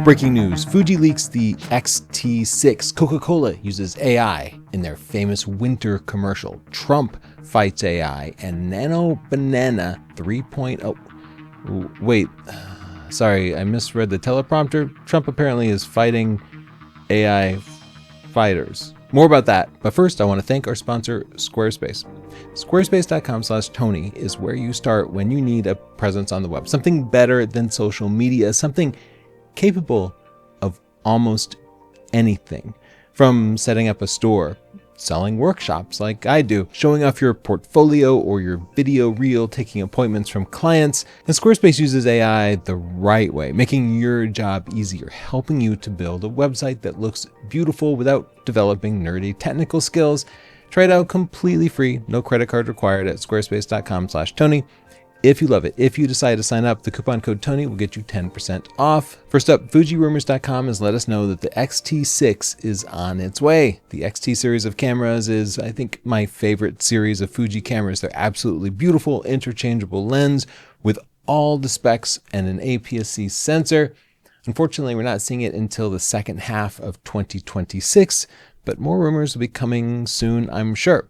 Breaking news, Fuji leaks the X-T6. Coca-Cola uses AI in their famous winter commercial. Trump fights AI, and Nano Banana 3.0. Wait, sorry, I misread the teleprompter. Trump apparently is fighting AI fighters. More about that, but first I want to thank our sponsor, Squarespace. Squarespace.com/Tony is where you start when you need a presence on the web. Something better than social media, something capable of almost anything. From setting up a store, selling workshops like I do, showing off your portfolio or your video reel, taking appointments from clients. And Squarespace uses AI the right way, making your job easier, helping you to build a website that looks beautiful without developing nerdy technical skills. Try it out completely free, no credit card required at squarespace.com/Tony. If you love it, if you decide to sign up, the coupon code Tony will get you 10% off. First up, Fuji Rumors.com has let us know that the X-T6 is on its way. The X-T series of cameras is, I think, my favorite series of Fuji cameras. They're absolutely beautiful, interchangeable lens with all the specs and an APS-C sensor. Unfortunately, we're not seeing it until the second half of 2026, but more rumors will be coming soon, I'm sure.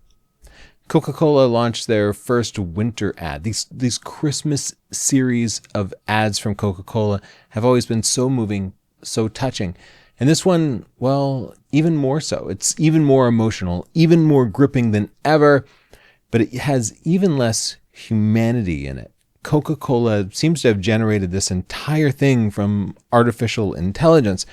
Coca-Cola launched their first winter ad. These Christmas series of ads from Coca-Cola have always been so moving, so touching. And this one, well, even more so. It's even more emotional, even more gripping than ever, but it has even less humanity in it. Coca-Cola seems to have generated this entire thing from artificial intelligence,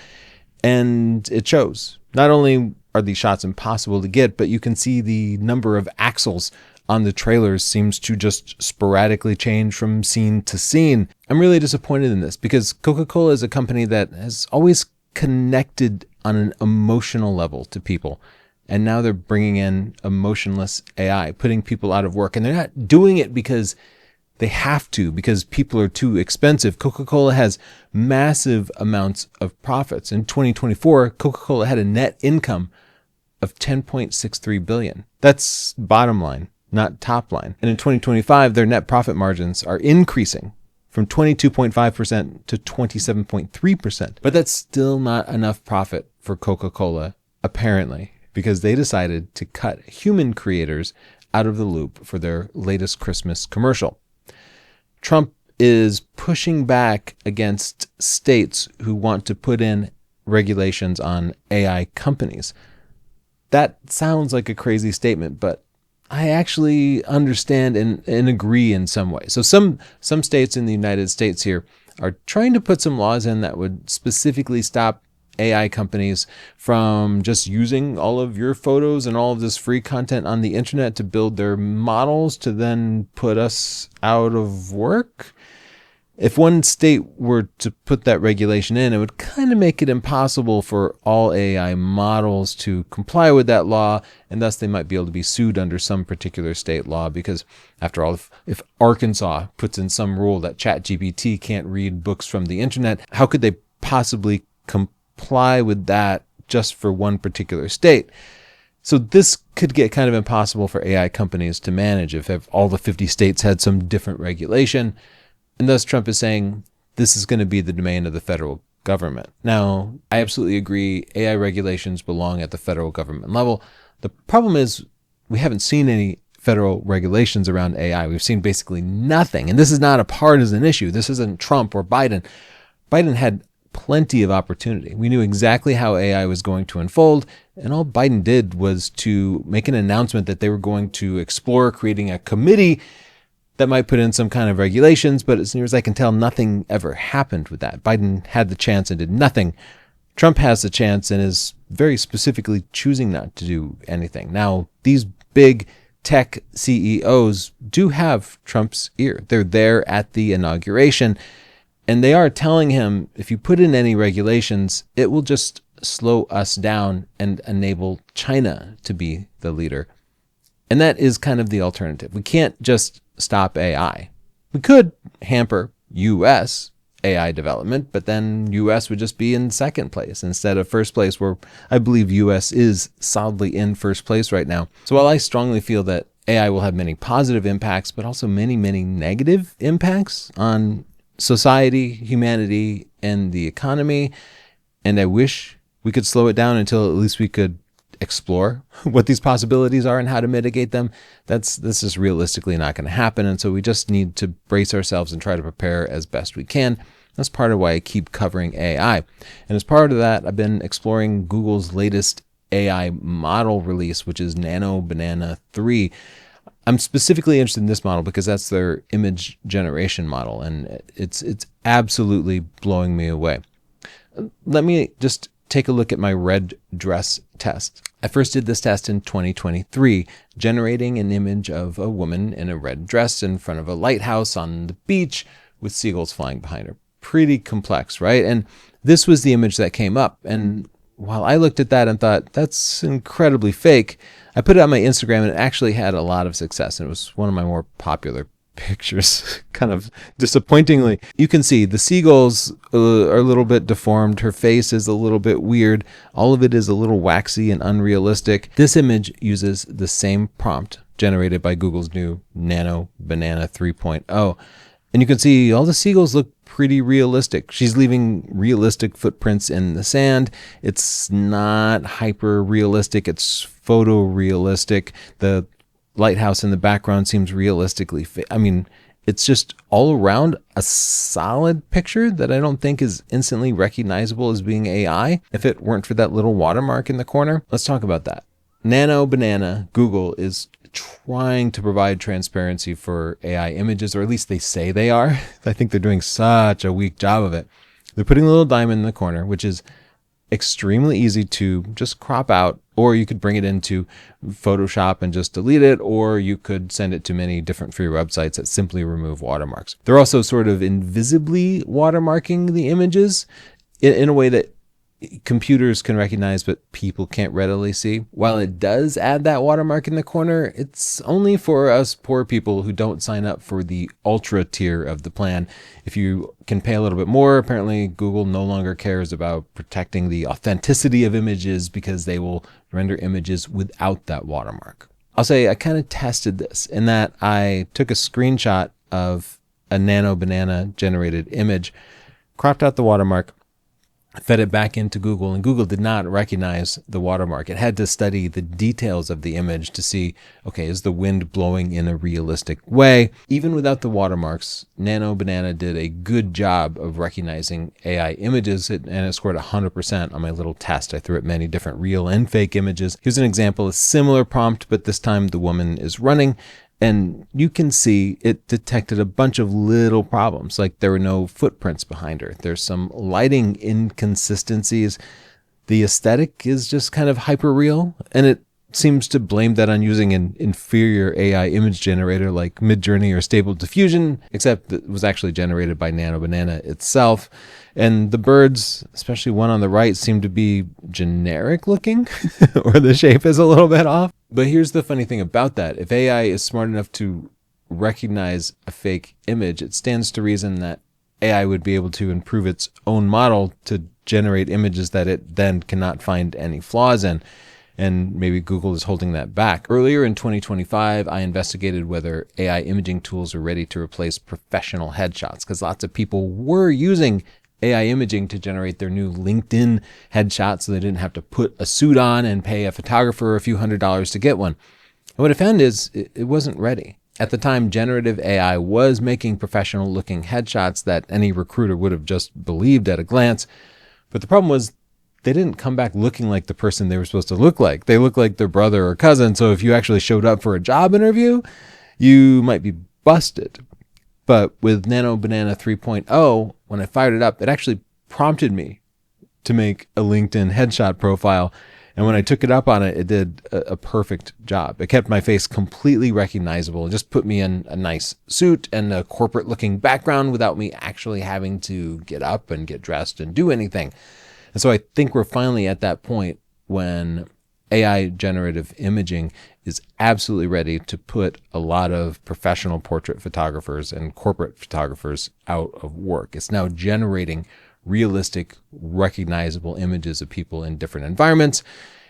and it shows. Not only are these shots impossible to get, but you can see the number of axles on the trailers seems to just sporadically change from scene to scene. I'm really disappointed in this because Coca-Cola is a company that has always connected on an emotional level to people. And now they're bringing in emotionless AI, putting people out of work. And they're not doing it because they have to, because people are too expensive. Coca-Cola has massive amounts of profits. In 2024, Coca-Cola had a net income of $10.63 billion. That's bottom line, not top line. And in 2025, their net profit margins are increasing from 22.5% to 27.3%. But that's still not enough profit for Coca-Cola, apparently, because they decided to cut human creators out of the loop for their latest Christmas commercial. Trump is pushing back against states who want to put in regulations on AI companies. That sounds like a crazy statement, but I actually understand and agree in some way. So some states in the United States here are trying to put some laws in that would specifically stop AI companies from just using all of your photos and all of this free content on the internet to build their models to then put us out of work. If one state were to put that regulation in, it would kind of make it impossible for all AI models to comply with that law, and thus they might be able to be sued under some particular state law because, after all, if Arkansas puts in some rule that ChatGPT can't read books from the internet, how could they possibly comply with that just for one particular state? So this could get kind of impossible for AI companies to manage if all the 50 states had some different regulation. And thus Trump is saying this is going to be the domain of the federal government. Now, I absolutely agree AI regulations belong at the federal government level. The problem is we haven't seen any federal regulations around AI. We've seen basically nothing. And this is not a partisan issue. This isn't Trump or Biden. Biden had plenty of opportunity. We knew exactly how AI was going to unfold, and all Biden did was to make an announcement that they were going to explore creating a committee that might put in some kind of regulations, but as near as I can tell, nothing ever happened with that. Biden had the chance and did nothing. Trump has the chance and is very specifically choosing not to do anything. Now, these big tech CEOs do have Trump's ear. They're there at the inauguration, and they are telling him, if you put in any regulations, it will just slow us down and enable China to be the leader. And that is kind of the alternative. We can't just stop AI. We could hamper U.S. AI development, but then U.S. would just be in second place instead of first place, where I believe U.S. is solidly in first place right now. So while I strongly feel that AI will have many positive impacts, but also many, many negative impacts on society, humanity, and the economy. And I wish we could slow it down until at least we could explore what these possibilities are and how to mitigate them. This is realistically not going to happen. And so we just need to brace ourselves and try to prepare as best we can. That's part of why I keep covering AI. And as part of that, I've been exploring Google's latest AI model release, which is Nano Banana 3. I'm specifically interested in this model because that's their image generation model, and it's absolutely blowing me away. Let me just take a look at my red dress test. I first did this test in 2023, generating an image of a woman in a red dress in front of a lighthouse on the beach with seagulls flying behind her. Pretty complex, right? And this was the image that came up. And while I looked at that and thought, that's incredibly fake, I put it on my Instagram and it actually had a lot of success. And it was one of my more popular pictures, kind of disappointingly. You can see the seagulls are a little bit deformed. Her face is a little bit weird. All of it is a little waxy and unrealistic. This image uses the same prompt generated by Google's new Nano Banana 3.0. And you can see all the seagulls look pretty realistic. She's leaving realistic footprints in the sand. It's not hyper realistic. It's photorealistic. The lighthouse in the background seems realistically it's just all around a solid picture that I don't think is instantly recognizable as being AI if it weren't for that little watermark in the corner. Let's talk about that. Nano Banana, Google, is trying to provide transparency for AI images, or at least they say they are. I think they're doing such a weak job of it. They're putting a little diamond in the corner, which is extremely easy to just crop out, or you could bring it into Photoshop and just delete it, or you could send it to many different free websites that simply remove watermarks. They're also sort of invisibly watermarking the images in a way that computers can recognize but people can't readily see. While it does add that watermark in the corner, it's only for us poor people who don't sign up for the ultra tier of the plan. If you can pay a little bit more, apparently Google no longer cares about protecting the authenticity of images because they will render images without that watermark. I'll say I kind of tested this in that I took a screenshot of a Nano Banana generated image, cropped out the watermark, fed it back into Google, and Google did not recognize the watermark. It had to study the details of the image to see, okay, is the wind blowing in a realistic way? Even without the watermarks, Nano Banana did a good job of recognizing AI images, and it scored 100% on my little test. I threw it many different real and fake images. Here's an example, a similar prompt, but this time the woman is running. And you can see it detected a bunch of little problems, like there were no footprints behind her. There's some lighting inconsistencies. The aesthetic is just kind of hyper real, and it seems to blame that on using an inferior AI image generator like Midjourney or Stable Diffusion, except it was actually generated by Nano Banana itself. And the birds, especially one on the right, seem to be generic looking, or the shape is a little bit off. But here's the funny thing about that. If AI is smart enough to recognize a fake image, it stands to reason that AI would be able to improve its own model to generate images that it then cannot find any flaws in. And maybe Google is holding that back. Earlier in 2025, I investigated whether AI imaging tools are ready to replace professional headshots, because lots of people were using AI imaging to generate their new LinkedIn headshots so they didn't have to put a suit on and pay a photographer a few $100s to get one. And what I found is it wasn't ready. At the time, generative AI was making professional looking headshots that any recruiter would have just believed at a glance. But the problem was they didn't come back looking like the person they were supposed to look like. They looked like their brother or cousin. So if you actually showed up for a job interview, you might be busted. But with Nano Banana 3.0, when I fired it up, it actually prompted me to make a LinkedIn headshot profile. And when I took it up on it, it did a perfect job. It kept my face completely recognizable. It just put me in a nice suit and a corporate looking background without me actually having to get up and get dressed and do anything. And so I think we're finally at that point when AI generative imaging is absolutely ready to put a lot of professional portrait photographers and corporate photographers out of work. It's now generating realistic, recognizable images of people in different environments.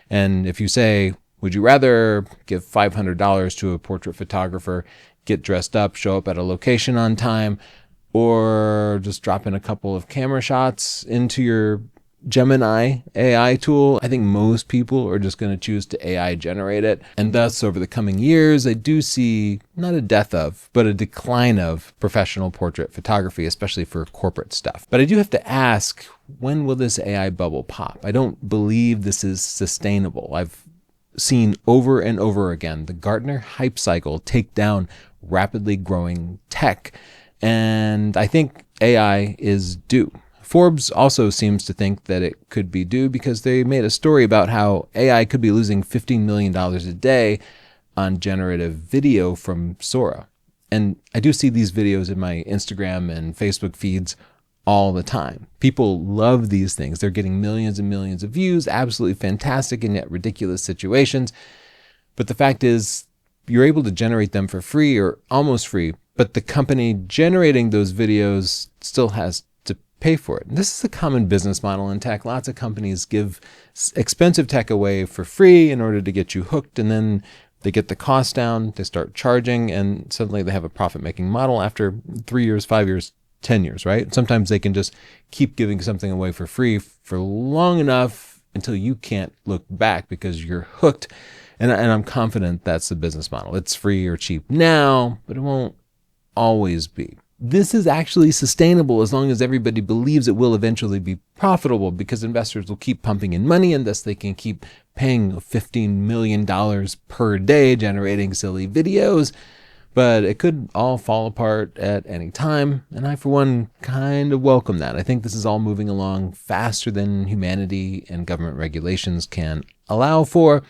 And if you say, would you rather give $500 to a portrait photographer, get dressed up, show up at a location on time, or just drop in a couple of camera shots into your Gemini AI tool. I think most people are just going to choose to AI generate it. And thus, over the coming years, I do see not a death of, but a decline of professional portrait photography, especially for corporate stuff. But I do have to ask, when will this AI bubble pop? I don't believe this is sustainable. I've seen over and over again the Gartner hype cycle take down rapidly growing tech. And I think AI is due. Forbes also seems to think that it could be due because they made a story about how AI could be losing $15 million a day on generative video from Sora. And I do see these videos in my Instagram and Facebook feeds all the time. People love these things. They're getting millions and millions of views, absolutely fantastic and yet ridiculous situations. But the fact is, you're able to generate them for free or almost free, but the company generating those videos still has to pay for it. And this is a common business model in tech. Lots of companies give expensive tech away for free in order to get you hooked, and then they get the cost down, they start charging, and suddenly they have a profit-making model after 3 years, 5 years, 10 years, right? Sometimes they can just keep giving something away for free for long enough until you can't look back because you're hooked. And I'm confident that's the business model. It's free or cheap now, but it won't always be. This is actually sustainable as long as everybody believes it will eventually be profitable, because investors will keep pumping in money and thus they can keep paying $15 million per day generating silly videos. But it could all fall apart at any time, and I, for one, kind of welcome that. I think this is all moving along faster than humanity and government regulations can allow for,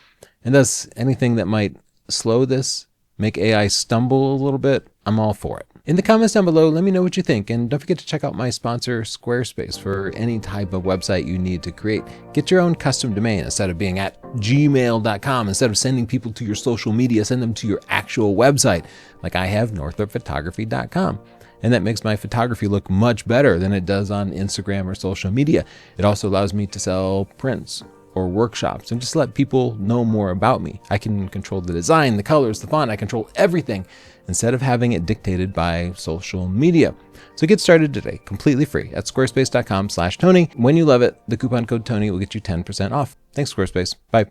and thus anything that might slow this, make AI stumble a little bit, I'm all for it. In the comments down below, let me know what you think, and don't forget to check out my sponsor, Squarespace, for any type of website you need to create. Get your own custom domain instead of being at gmail.com. Instead of sending people to your social media, send them to your actual website, like I have, northrupphotography.com. And that makes my photography look much better than it does on Instagram or social media. It also allows me to sell prints or workshops and just let people know more about me. I can control the design, the colors, the font. I control everything instead of having it dictated by social media. So get started today, completely free, at squarespace.com/Tony. When you love it, the coupon code Tony will get you 10% off. Thanks, Squarespace. Bye.